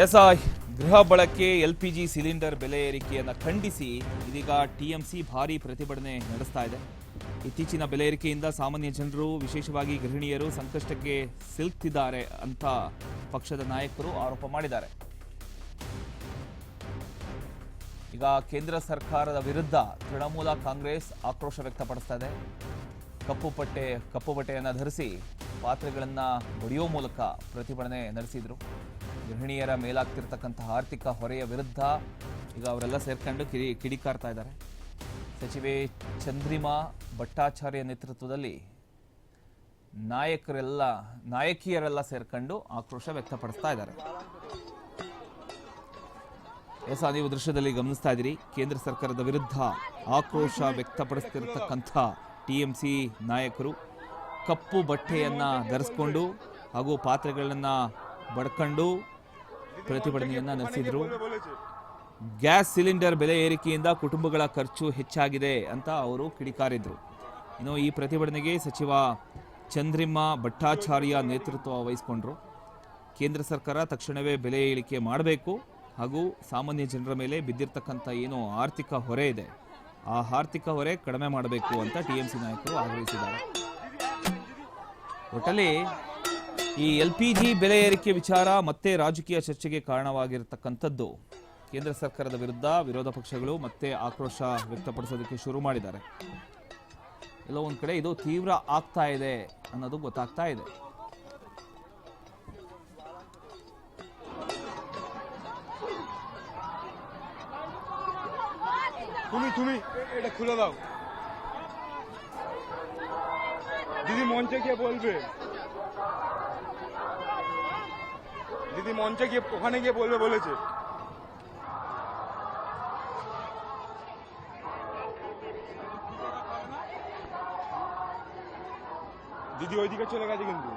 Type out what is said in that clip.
S ಗೃಹ ಬಳಕೆ LPG cylinder ಬೆಲೆ ಏರಿಕೆಯನ್ನು ಖಂಡಿಸಿ ಇದೀಗ ಟಿಎಂಸಿ ಭಾರೀ ಪ್ರತಿಭಟನೆ ನಡೆಸ್ತಾ ಇದೆ. ಇತ್ತೀಚಿನ ಬೆಲೆ ಏರಿಕೆಯಿಂದ ಸಾಮಾನ್ಯ ಜನರು ವಿಶೇಷವಾಗಿ ಗೃಹಿಣಿಯರು ಸಂಕಷ್ಟಕ್ಕೆ ಸಿಲುಕ್ತಿದ್ದಾರೆ ಅಂತ ಪಕ್ಷದ ನಾಯಕರು ಆರೋಪ ಮಾಡಿದ್ದಾರೆ. ಈಗ ಕೇಂದ್ರ ಸರ್ಕಾರದ ವಿರುದ್ಧ ತೃಣಮೂಲ ಕಾಂಗ್ರೆಸ್ ಆಕ್ರೋಶ ವ್ಯಕ್ತಪಡಿಸ್ತಾ ಇದೆ. ಕಪ್ಪು ಬಟ್ಟೆಯನ್ನು ಧರಿಸಿ ಪಾತ್ರೆಗಳನ್ನು ಬಡಿಯೋ ಮೂಲಕ ಪ್ರತಿಭಟನೆ ನಡೆಸಿದ್ರು. ಗೃಹಿಣಿಯರ ಮೇಲಾಗ್ತಿರ್ತಕ್ಕಂತಹ ಆರ್ಥಿಕ ಹೊರೆಯ ವಿರುದ್ಧ ಈಗ ಅವರೆಲ್ಲ ಸೇರ್ಕೊಂಡು ಕಿಡಿಕಾರ್ತಾ ಇದ್ದಾರೆ. ಸಚಿವೆ ಚಂದ್ರಿಮಾ ಭಟ್ಟಾಚಾರ್ಯ ನೇತೃತ್ವದಲ್ಲಿ ನಾಯಕಿಯರೆಲ್ಲ ಸೇರ್ಕೊಂಡು ಆಕ್ರೋಶ ವ್ಯಕ್ತಪಡಿಸ್ತಾ ಇದ್ದಾರೆ. ನೀವು ದೃಶ್ಯದಲ್ಲಿ ಗಮನಿಸ್ತಾ ಇದ್ದೀರಿ, ಕೇಂದ್ರ ಸರ್ಕಾರದ ವಿರುದ್ಧ ಆಕ್ರೋಶ ವ್ಯಕ್ತಪಡಿಸ್ತಿರ್ತಕ್ಕಂಥ ಟಿಎಂಸಿ ನಾಯಕರು ಕಪ್ಪು ಬಟ್ಟೆಯನ್ನ ಧರಿಸಿಕೊಂಡು ಹಾಗೂ ಪಾತ್ರೆಗಳನ್ನು ಬಡ್ಕೊಂಡು ಪ್ರತಿಭಟನೆಯನ್ನ ನಡೆಸಿದ್ರು. ಗ್ಯಾಸ್ ಸಿಲಿಂಡರ್ ಬೆಲೆ ಏರಿಕೆಯಿಂದ ಕುಟುಂಬಗಳ ಖರ್ಚು ಹೆಚ್ಚಾಗಿದೆ ಅಂತ ಅವರು ಕಿಡಿಕಾರಿದ್ರು. ಇನ್ನು ಈ ಪ್ರತಿಭಟನೆಗೆ ಸಚಿವ ಚಂದ್ರಿಮಾ ಭಟ್ಟಾಚಾರ್ಯ ನೇತೃತ್ವ ವಹಿಸಿಕೊಂಡ್ರು. ಕೇಂದ್ರ ಸರ್ಕಾರ ತಕ್ಷಣವೇ ಬೆಲೆ ಇಳಿಕೆ ಮಾಡಬೇಕು ಹಾಗೂ ಸಾಮಾನ್ಯ ಜನರ ಮೇಲೆ ಬಿದ್ದಿರ್ತಕ್ಕಂಥ ಏನು ಆರ್ಥಿಕ ಹೊರೆ ಇದೆ ಆ ಆರ್ಥಿಕ ಹೊರೆ ಕಡಿಮೆ ಮಾಡಬೇಕು ಅಂತ ಟಿಎಂಸಿ ನಾಯಕರು ಆಗ್ರಹಿಸಿದ್ದಾರೆ. ಒಟ್ಟಲ್ಲಿ ಈ ಎಲ್ಪಿಜಿ ಬೆಲೆ ಏರಿಕೆ ವಿಚಾರ ಮತ್ತೆ ರಾಜಕೀಯ ಚರ್ಚೆಗೆ ಕಾರಣವಾಗಿರತಕ್ಕಂಥದ್ದು. ಕೇಂದ್ರ ಸರ್ಕಾರದ ವಿರುದ್ಧ ವಿರೋಧ ಪಕ್ಷಗಳು ಮತ್ತೆ ಆಕ್ರೋಶ ವ್ಯಕ್ತಪಡಿಸೋದಕ್ಕೆ ಶುರು ಮಾಡಿದ್ದಾರೆ. ಎಲ್ಲೋ ಒಂದ್ ಕಡೆ ಇದು ತೀವ್ರ ಆಗ್ತಾ ಇದೆ ಅನ್ನೋದು ಗೊತ್ತಾಗ್ತಾ ಇದೆ. তুমি এটা খুলে দাও দিদি, মঞ্চে গিয়ে বলবে, দিদি মঞ্চে গিয়ে ওখানে গিয়ে বলবে বলেছে। দিদি ওইদিকে চলে গেছে কিন্তু।